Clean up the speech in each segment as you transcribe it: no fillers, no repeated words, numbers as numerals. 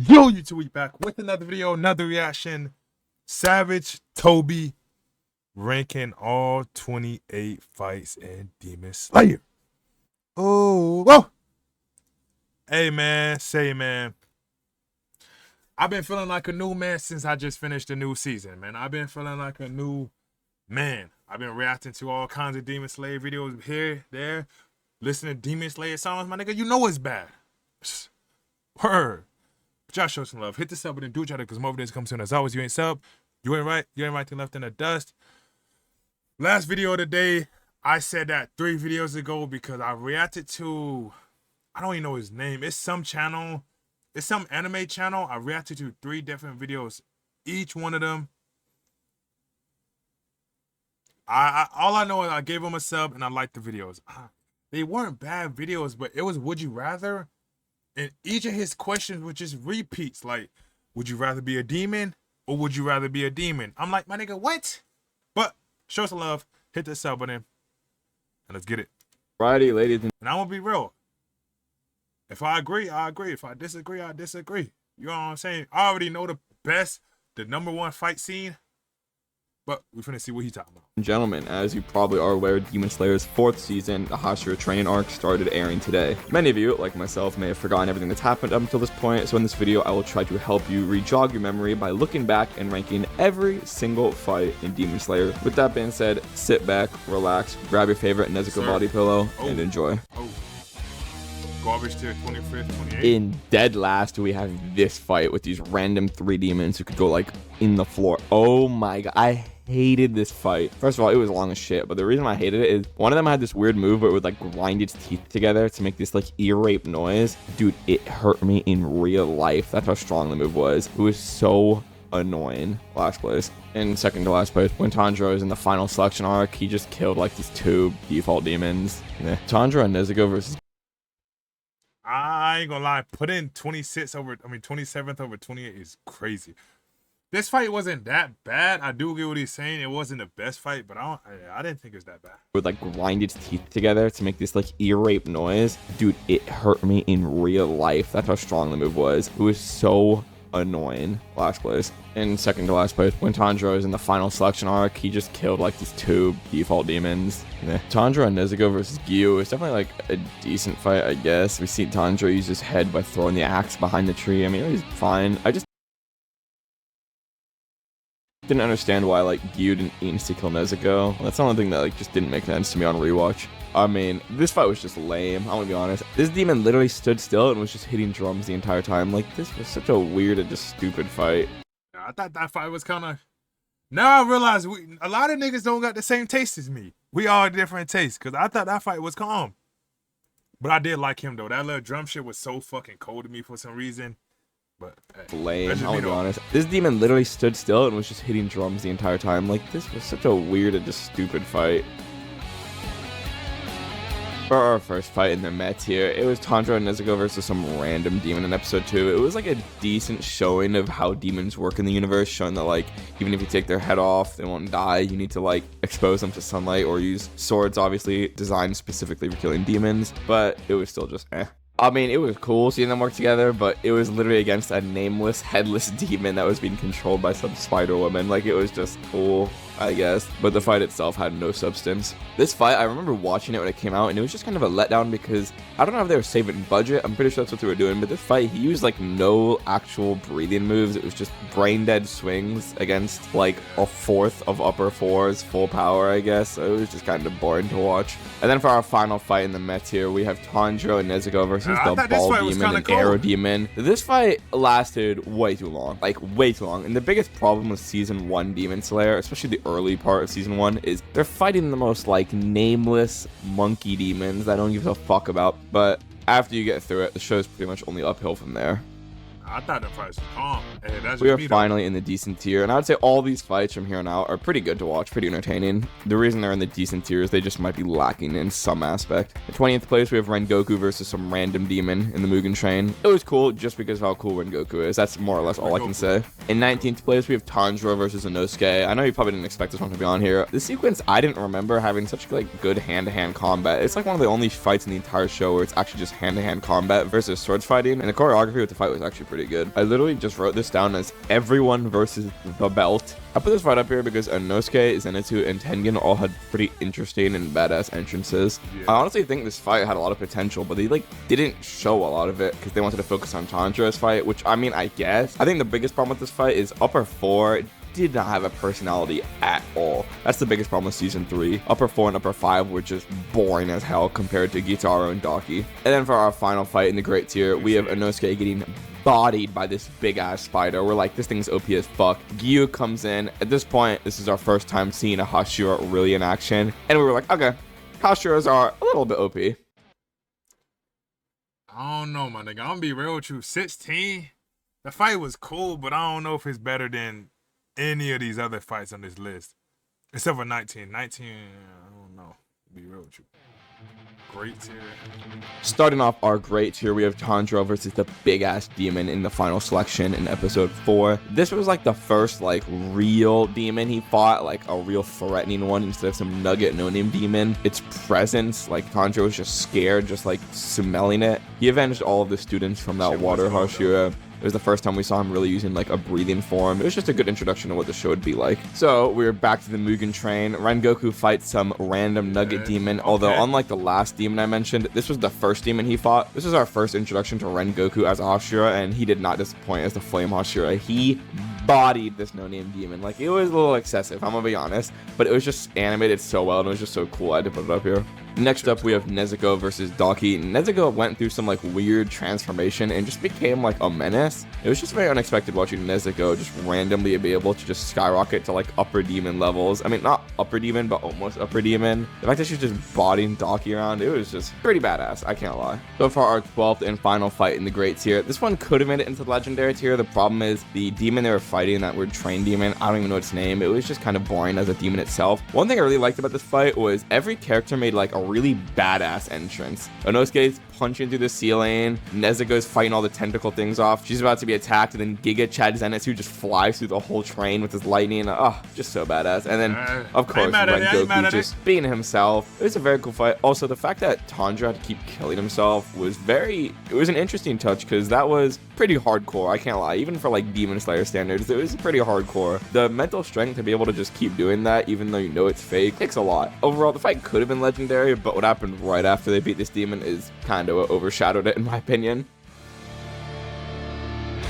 Yo, YouTube, we back with another video, another reaction. Savage Toby ranking all 28 fights in Demon Slayer. Oh, whoa. Hey, man, I've been feeling like a new man since I just finished the new season, man. I've been feeling like a new man. I've been reacting to all kinds of Demon Slayer videos here, there, listening to Demon Slayer songs, my nigga. You know it's bad. Word. But y'all show some love. Hit the sub button, do each other, because more videos come soon. As always, you ain't sub, you ain't right to left in the dust. Last video of the day, I said that 3 videos ago because I reacted to, I don't even know his name. It's some channel, it's some anime channel. I reacted to 3 different videos. Each one of them, all I know is I gave them a sub and I liked the videos. They weren't bad videos, but it was Would You Rather? And each of his questions were just repeats. Like, would you rather be a demon or would you rather be a demon? I'm like, my nigga, what? But show some love. Hit the sub button. And let's get it. Friday, ladies and I'm going to be real. If I agree, I agree. If I disagree, I disagree. You know what I'm saying? I already know the best, the #1 fight scene. But we're finna see what he's talking about. gentlemen, as you probably are aware, Demon Slayer's 4th season, the Hashira training arc, started airing today. Many of you, like myself, may have forgotten everything that's happened up until this point, so in this video, I will try to help you re-jog your memory by looking back and ranking every single fight in Demon Slayer. With that being said, sit back, relax, grab your favorite Nezuko body pillow, and enjoy. Garbage tier 25th, 28th. In dead last, we have this fight with these random 3 demons who could go like in the floor. Oh my god, I hated this fight. First of all, it was long as shit, but the reason I hated it is one of them had this weird move where it would like grind its teeth together to make this like ear rape noise. Dude, it hurt me in real life. That's how strong the move was. It was so annoying. Last place. In second to last place, when Tanjiro is in the final selection arc, he just killed like these 2 default demons. Tanjiro and Nezuko versus, I ain't gonna lie, putting 27th over 28 is crazy. This fight wasn't that bad. I do get what he's saying. It wasn't the best fight, but I didn't think it was that bad. would like grind its teeth together to make this like ear rape noise. Dude, it hurt me in real life. That's how strong the move was. It was so annoying. Last place. In second to last place, when Tanjiro is in the final selection arc, he just killed like these 2 default demons. Tanjiro and Nezuko versus Gyu is definitely like a decent fight, I guess. We see Tanjiro use his head by throwing the axe behind the tree. I mean, it was fine. I just didn't understand why like Gyu didn't instantly kill Nezuko. That's the only thing that like just didn't make sense to me on rewatch. I mean, this fight was just lame. I'm gonna be honest. This demon literally stood still and was just hitting drums the entire time. Like, this was such a weird and just stupid fight. I thought that fight was kind of... Now I realize a lot of niggas don't got the same taste as me. We all different tastes, because I thought that fight was calm. But I did like him, though. That little drum shit was so fucking cold to me for some reason. But hey, lame. I'm gonna be honest. This demon literally stood still and was just hitting drums the entire time. Like, this was such a weird and just stupid fight. For our first fight in the Mets here, it was Tanjiro and Nezuko versus some random demon in episode 2. It was like a decent showing of how demons work in the universe, showing that like even if you take their head off, they won't die. You need to like expose them to sunlight or use swords, obviously designed specifically for killing demons, but it was still just eh. I mean, it was cool seeing them work together, but it was literally against a nameless, headless demon that was being controlled by some spider woman. Like, it was just cool, I guess. But the fight itself had no substance. This fight, I remember watching it when it came out, and it was just kind of a letdown because I don't know if they were saving budget. I'm pretty sure that's what they were doing. But this fight, he used like no actual breathing moves. It was just brain dead swings against like a 4th of upper 4's full power, I guess. So it was just kind of boring to watch. And then for our final fight in the Mets here, we have Tanjiro and Nezuko versus the ball demon and arrow demon. This fight lasted way too long, like way too long. And the biggest problem with season 1 Demon Slayer, especially the early part of season 1, is they're fighting the most like nameless monkey demons that I don't give a fuck about. But after you get through it, the show's pretty much only uphill from there. I thought the fight was calm. Hey, we are finally in the decent tier, and I would say all these fights from here on out are pretty good to watch, pretty entertaining. The reason they're in the decent tier is they just might be lacking in some aspect. In 20th place, we have Rengoku versus some random demon in the Mugen Train. It was cool just because of how cool Rengoku is. That's more or less all I can say. In 19th place, we have Tanjiro versus Inosuke. I know you probably didn't expect this one to be on here. The sequence, I didn't remember having such like good hand-to-hand combat. It's like one of the only fights in the entire show where it's actually just hand-to-hand combat versus swords fighting, and the choreography with the fight was actually pretty pretty good. I literally just wrote this down as everyone versus the belt. I put this fight up here because Inosuke, Zenitsu, and Tengen all had pretty interesting and badass entrances. Yeah. I honestly think this fight had a lot of potential, but they like didn't show a lot of it because they wanted to focus on Tanjiro's fight, which I mean, I guess. I think the biggest problem with this fight is Upper 4 did not have a personality at all. That's the biggest problem with season 3. Upper 4 and Upper 5 were just boring as hell compared to Gitaro and Daki. And then for our final fight in the great tier, we have Inosuke getting bodied by this big ass spider. We're like, this thing's OP as fuck. Gyu comes in. At this point, this is our first time seeing a Hashira really in action. And we were like, okay, Hashiras are a little bit OP. I don't know, my nigga. I'm gonna be real with you. 16, the fight was cool, but I don't know if it's better than any of these other fights on this list. Except for 19. 19, I don't know. Be real with you. Great tier. Starting off our great tier, we have Tanjiro versus the big ass demon in the final selection in episode 4. This was like the first like real demon he fought, like a real threatening one instead of some nugget no-name demon. Its presence, like Tanjiro was just scared, just like smelling it. He avenged all of the students from that water Hashira. It was the first time we saw him really using like a breathing form. It was just a good introduction to what the show would be like. So we're back to the Mugen Train. Rengoku fights some random nugget demon. Although unlike the last demon I mentioned, this was the first demon he fought. This was our first introduction to Rengoku as a Hashira, and he did not disappoint as the Flame Hashira. He bodied this no-name demon. Like, it was a little excessive, I'm gonna be honest, but it was just animated so well and it was just so cool. I had to put it up here. Next up, we have Nezuko versus Daki. Nezuko went through some like weird transformation and just became like a menace. It was just very unexpected watching Nezuko just randomly be able to just skyrocket to like upper demon levels. I mean, not upper demon, but almost upper demon. The fact that she's just bodying Daki around, it was just pretty badass, I can't lie. So far, our 12th and final fight in the great tier. This one could have made it into the legendary tier. The problem is the demon they were fighting, that weird train demon, I don't even know its name. It was just kind of boring as a demon itself. One thing I really liked about this fight was every character made like a really badass entrance. Inosuke's punching through the ceiling. Nezuko's fighting all the tentacle things off. She's about to be attacked, and then Giga Chad Zenitsu just flies through the whole train with his lightning. Oh, just so badass. And then, of course, Rengoku just being himself. It was a very cool fight. Also, the fact that Tanjiro had to keep killing himself was it was an interesting touch, because that was pretty hardcore, I can't lie. Even for like Demon Slayer standards, it was pretty hardcore. The mental strength to be able to just keep doing that, even though you know it's fake, takes a lot. Overall, the fight could have been legendary, but what happened right after they beat this demon is kind of what overshadowed it, in my opinion.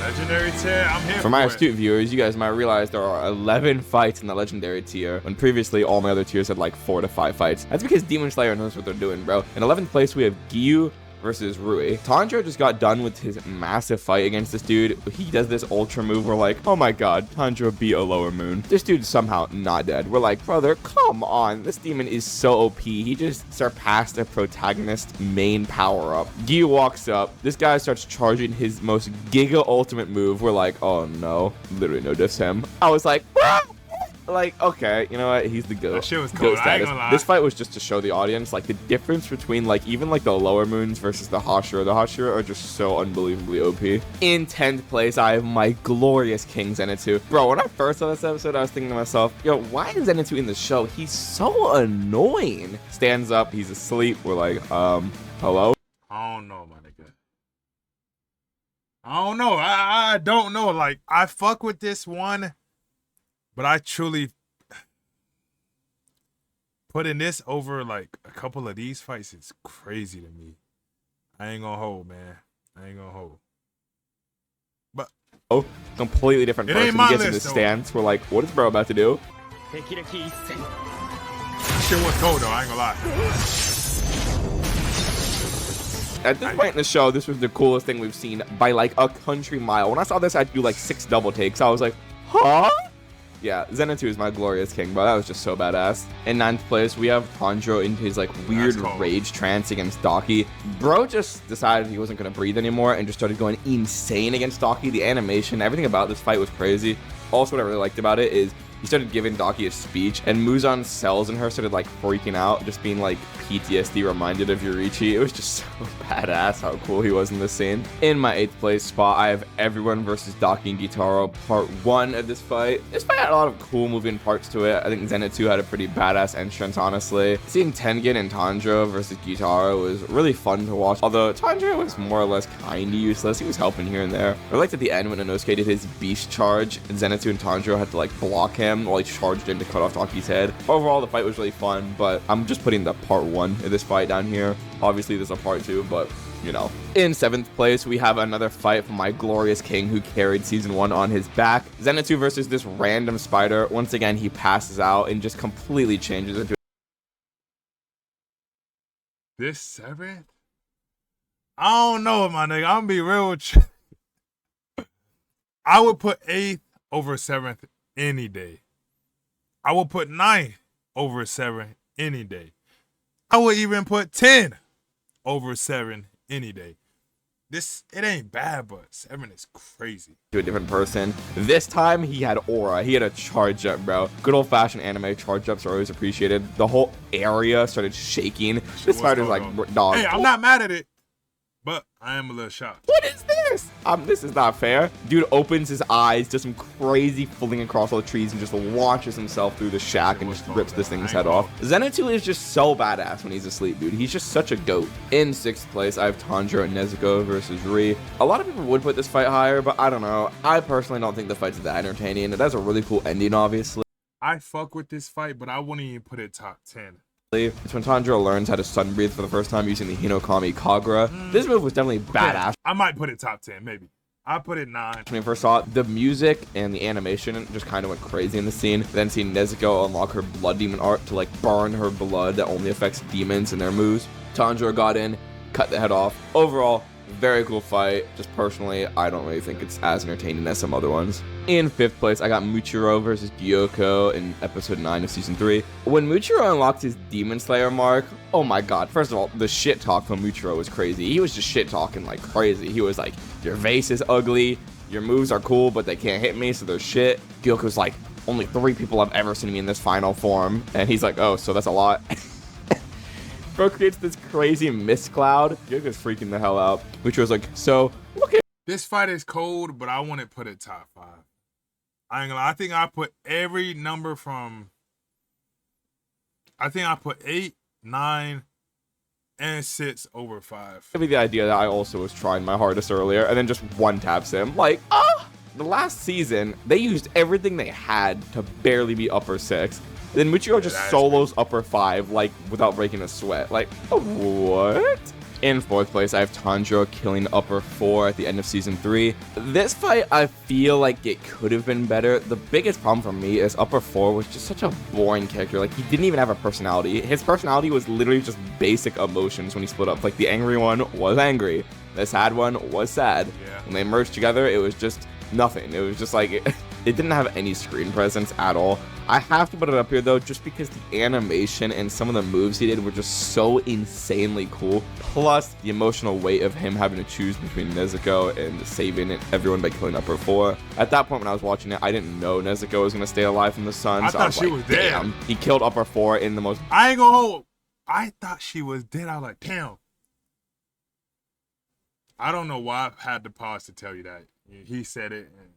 Legendary tier, I'm here for my astute viewers, you guys might realize there are 11 fights in the legendary tier, when previously all my other tiers had like 4 to 5 fights. That's because Demon Slayer knows what they're doing, bro. In 11th place, we have Gyu versus Rui. Tanjiro just got done with his massive fight against this dude. He does this ultra move. We're like, oh my god, Tanjiro beat a lower moon. This dude's somehow not dead. We're like, brother, come on. This demon is so OP. He just surpassed a protagonist main power-up. Gyu walks up. This guy starts charging his most giga ultimate move. We're like, oh no. Literally no diss him. I was like, ah! Like, okay, you know what? He's the GOAT. That shit was cool. I ain't gonna lie. This fight was just to show the audience, like, the difference between, like, even, like, the lower moons versus the Hashira. The Hashira are just so unbelievably OP. In 10th place, I have my glorious King Zenitsu. Bro, when I first saw this episode, I was thinking to myself, yo, why is Zenitsu in the show? He's so annoying. Stands up, he's asleep. We're like, hello? I don't know, my nigga. I don't know. I don't know. Like, I fuck with this one, but I truly putting this over like a couple of these fights is crazy to me. I ain't gonna hold, man. I ain't gonna hold. But completely different person. He gets in the though. stance. We're like, what is bro about to do? This shit was cold though. I ain't gonna lie. At this point in the show, this was the coolest thing we've seen by like a country mile. When I saw this, I'd do like 6 double takes. I was like, huh? Yeah, Zenitsu is my glorious king, bro. That was just so badass. In 9th place, we have Tanjiro in his like weird rage trance against Daki. Bro just decided he wasn't gonna breathe anymore and just started going insane against Daki. The animation, everything about this fight was crazy. Also, what I really liked about it is he started giving Daki a speech, and Muzan Cells and her started like freaking out, just being like PTSD reminded of Yoriichi. It was just so badass how cool he was in this scene. In my 8th place spot, I have Everyone versus Daki and Gyutaro, part 1 of this fight. This fight had a lot of cool moving parts to it. I think Zenitsu had a pretty badass entrance, honestly. Seeing Tengen and Tanjiro versus Gyutaro was really fun to watch, although Tanjiro was more or less kinda useless. He was helping here and there. I liked at the end when Inosuke did his beast charge, and Zenitsu and Tanjiro had to like block him while he charged in to cut off Daki's head. Overall, the fight was really fun, but I'm just putting the part 1 of this fight down here. Obviously, there's a part 2, but you know. In 7th place, we have another fight from my glorious king who carried season 1 on his back. Zenitsu versus this random spider. Once again, he passes out and just completely changes into This 7th? I don't know, my nigga. I'm gonna be real with you. I would put 8th over 7th any day. I would put 9th over 7 any day. I would even put 10 over 7 any day. It ain't bad, but 7 is crazy. to a different person. This time he had aura. He had a charge up, bro. Good old fashioned anime charge ups are always appreciated. The whole area started shaking. This spider's like, dog. Hey, I'm not mad at it, but I am a little shocked. What is this? This is not fair. Dude opens his eyes, does some crazy fling across all the trees, and just launches himself through the shack and just rips this thing's head off. Zenitsu is just so badass when he's asleep, dude. He's just such a goat. In 6th place, I have Tanjiro and Nezuko versus Ri. A lot of people would put this fight higher, but I don't know. I personally don't think the fight's that entertaining. It has a really cool ending, obviously. I fuck with this fight, but I wouldn't even put it top 10. It's when Tanjiro learns how to sun breathe for the first time using the Hinokami Kagura. This move was definitely badass. I might put it top 10, maybe. I put it 9. When I first saw it, the music and the animation just kind of went crazy in the scene. Then seeing Nezuko unlock her blood demon art to like burn her blood that only affects demons and their moves. Tanjiro got in, cut the head off. Overall, very cool fight. Just personally, I don't really think it's as entertaining as some other ones. In 5th place, I got Muchiro versus Gyoko in episode 9 of season 3. When Muchiro unlocked his Demon Slayer mark, oh my god. First of all, the shit talk from Muchiro was crazy. He was just shit talking like crazy. He was like, your vase is ugly, your moves are cool, but they can't hit me, so they're shit. Gyoko's like, only 3 people have ever seen me in this final form. And he's like, oh, so that's a lot. Bro creates this crazy mist cloud. Gyoko's freaking the hell out. Muchiro's like, so, look at This fight is cold, but I wouldn't put it top 5. I ain't gonna lie. I think I put every number from... I think I put 8, 9, and 6 over 5. Give me the idea that I also was trying my hardest earlier, and then just one taps him. Like, the last season, they used everything they had to barely be upper 6. Then Muchiro just solos upper 5, like, without breaking a sweat. Like, what? In 4th place, I have Tanjiro killing upper 4 at the end of season 3. This fight, I feel like it could have been better. The biggest problem for me is upper 4 was just such a boring character. Like, he didn't even have a personality. His personality was literally just basic emotions when he split up. Like, the angry one was angry. The sad one was sad. Yeah. When they merged together, it was just nothing. It was just like... It didn't have any screen presence at all. I have to put it up here though, just because the animation and some of the moves he did were just so insanely cool. Plus, the emotional weight of him having to choose between Nezuko and saving everyone by killing upper 4. At that point when I was watching it, I didn't know Nezuko was going to stay alive from the sun. I so thought I was she like, was dead. damn. He killed upper 4 in the most... I ain't gonna hold. I thought she was dead. I was like, damn. I don't know why I had to pause to tell you that. He said it. And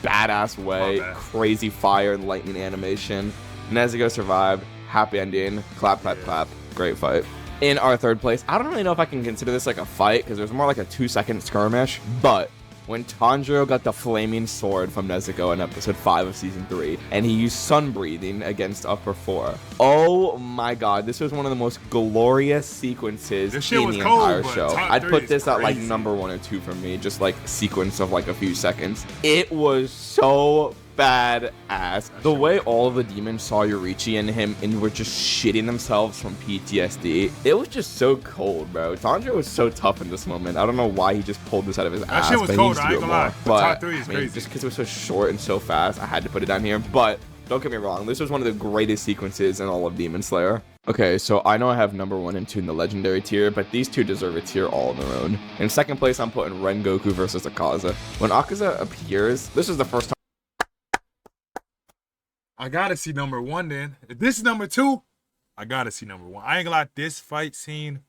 badass way, crazy fire and lightning animation. Nezuko survived, happy ending, clap, clap, clap, great fight. In our 3rd place, I don't really know if I can consider this like a fight, because there's more like a 2-second skirmish, but when Tanjiro got the flaming sword from Nezuko in episode 5 of season 3, and he used sun breathing against upper 4. Oh my god, this was one of the most glorious sequences in the entire show. I'd put this at like number 1 or 2 for me, just like sequence of like a few seconds. It was so badass. The way all of the demons saw Yoriichi and him and were just shitting themselves from PTSD, it was just so cold, bro. Tanjiro was so tough in this moment. I don't know why he just pulled this out of his ass. That shit was cold, I ain't gonna lie. But top 3 is crazy. Just because it was so short and so fast, I had to put it down here. But don't get me wrong, this was one of the greatest sequences in all of Demon Slayer. Okay, so I know I have number 1 and 2 in the legendary tier, but these two deserve a tier all on their own. In 2nd place, I'm putting Rengoku versus Akaza. When Akaza appears, this is the first time I gotta see number 1 then. If this is number 2, I gotta see number 1. I ain't gonna lie, this fight scene.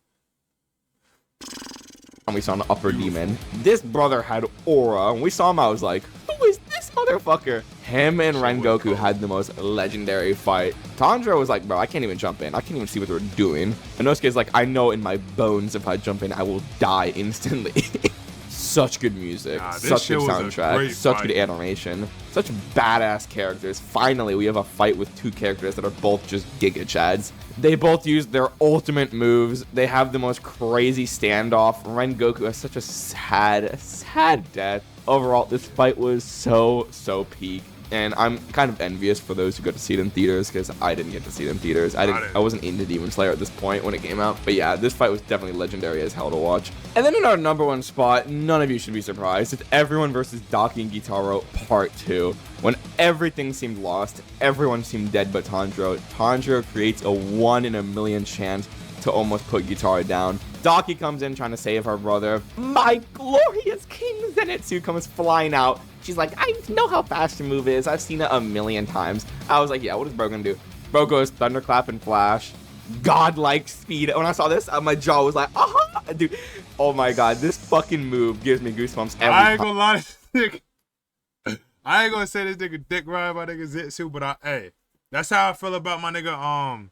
And we saw an upper demon. This brother had aura. When we saw him, I was like, who is this motherfucker? Him and Rengoku had the most legendary fight. Tanjiro was like, bro, I can't even jump in. I can't even see what they're doing. Inosuke's like, I know in my bones if I jump in, I will die instantly. Such good music, such good soundtrack, such good animation, such badass characters. Finally, we have a fight with 2 characters that are both just Giga Chads. They both use their ultimate moves. They have the most crazy standoff. Rengoku has such a sad death. Overall, this fight was so peak. And I'm kind of envious for those who got to see it in theaters, because I didn't get to see it in theaters. I wasn't into Demon Slayer at this point when it came out. But yeah, this fight was definitely legendary as hell to watch. And then in our number 1 spot, none of you should be surprised. It's Everyone vs. Daki and Gitaro Part 2. When everything seemed lost, everyone seemed dead but Tanjiro. Tanjiro creates a 1 in a million chance to almost put Gitaro down. Daki comes in trying to save her brother. My glorious King Zenitsu comes flying out. She's like, I know how fast your move is. I've seen it a million times. I was like, yeah, what is bro gonna do? Bro goes Thunderclap and Flash. Godlike speed. When I saw this, my jaw was like, dude. Oh my god, this fucking move gives me goosebumps every time. I ain't gonna lie to this nigga. I ain't gonna say this nigga dick ride my nigga Zetsu, but hey, that's how I feel about my nigga, I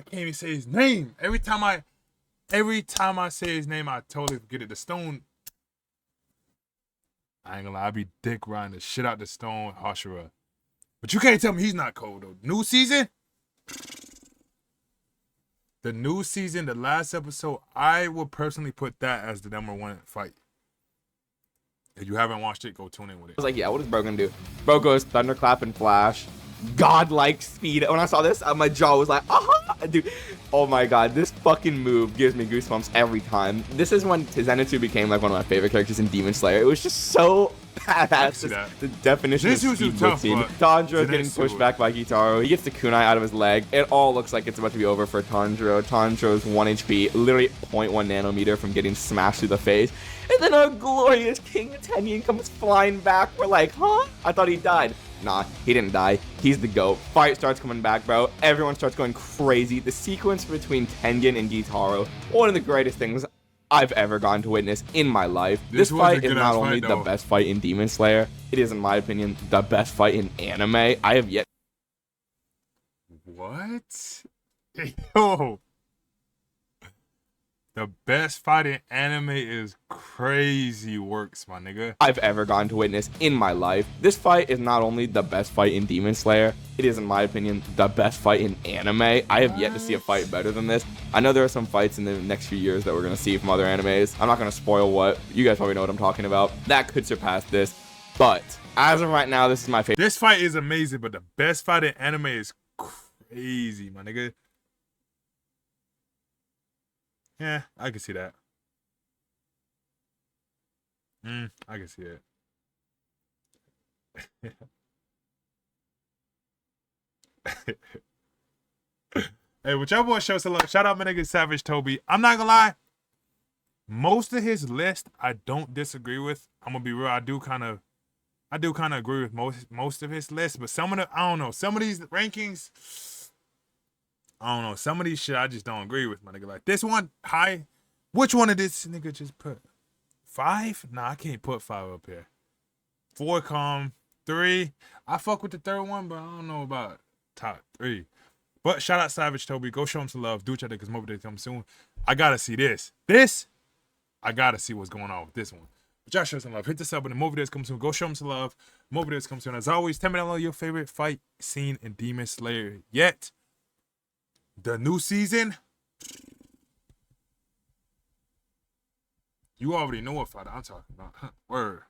can't even say his name. Every time I say his name, I totally forget it. The Stone. I ain't gonna lie, I be dick riding the shit out the Stone Hashira. But you can't tell me he's not cold though. New season? The new season, the last episode, I would personally put that as the number 1 fight. If you haven't watched it, go tune in with it. I was like, yeah, what is bro gonna do? Bro goes Thunderclap and Flash. Godlike speed. When I saw this, my jaw was like, dude. Oh my god, this fucking move gives me goosebumps every time. This is when Zenitsu became like one of my favorite characters in Demon Slayer. It was just so badass. The definition of speed blitzing. Tanjiro getting pushed back by Gitaro. He gets the kunai out of his leg. It all looks like it's about to be over for Tanjiro. Tanjiro's 1 HP, literally 0.1 nanometer from getting smashed through the face. And then our glorious King Tenyin comes flying back. We're like, huh? I thought he died. Nah, he didn't die. He's the GOAT. Fight starts coming back, bro. Everyone starts going crazy. The sequence between Tengen and Gitaro, one of the greatest things I've ever gotten to witness in my life. This fight is not only the best fight in Demon Slayer, it is, in my opinion, the best fight in anime. I have yet... What? Yo. The best fight in anime is crazy works, my nigga. I've ever gotten to witness in my life. This fight is not only the best fight in Demon Slayer, it is, in my opinion, the best fight in anime. I have yet to see a fight better than this. I know there are some fights in the next few years that we're going to see from other animes. I'm not going to spoil what. You guys probably know what I'm talking about. That could surpass this. But as of right now, this is my favorite. This fight is amazing, but the best fight in anime is crazy, my nigga. Yeah, I can see that. I can see it. Hey, what y'all boys show some love. Shout out my nigga Savage Toby. I'm not gonna lie. Most of his list I don't disagree with. I'm gonna be real. I do kind of agree with most of his list, but some of the, I don't know, some of these rankings, I don't know. Some of these shit I just don't agree with, my nigga. Like this one, high. Which one of this nigga just put? 5? Nah, I can't put 5 up here. 4 calm. 3. I fuck with the third one, but I don't know about top 3. But shout out Savage Toby. Go show him some love. Do each other because Movie Day comes soon. I gotta see this. I gotta see what's going on with this one. But y'all show some love. Hit the sub when the Movie Days come soon. Go show him some love. Movie Days come soon. As always, tell me down below your favorite fight scene in Demon Slayer yet. The new season, you already know what fight I'm talking about. Word.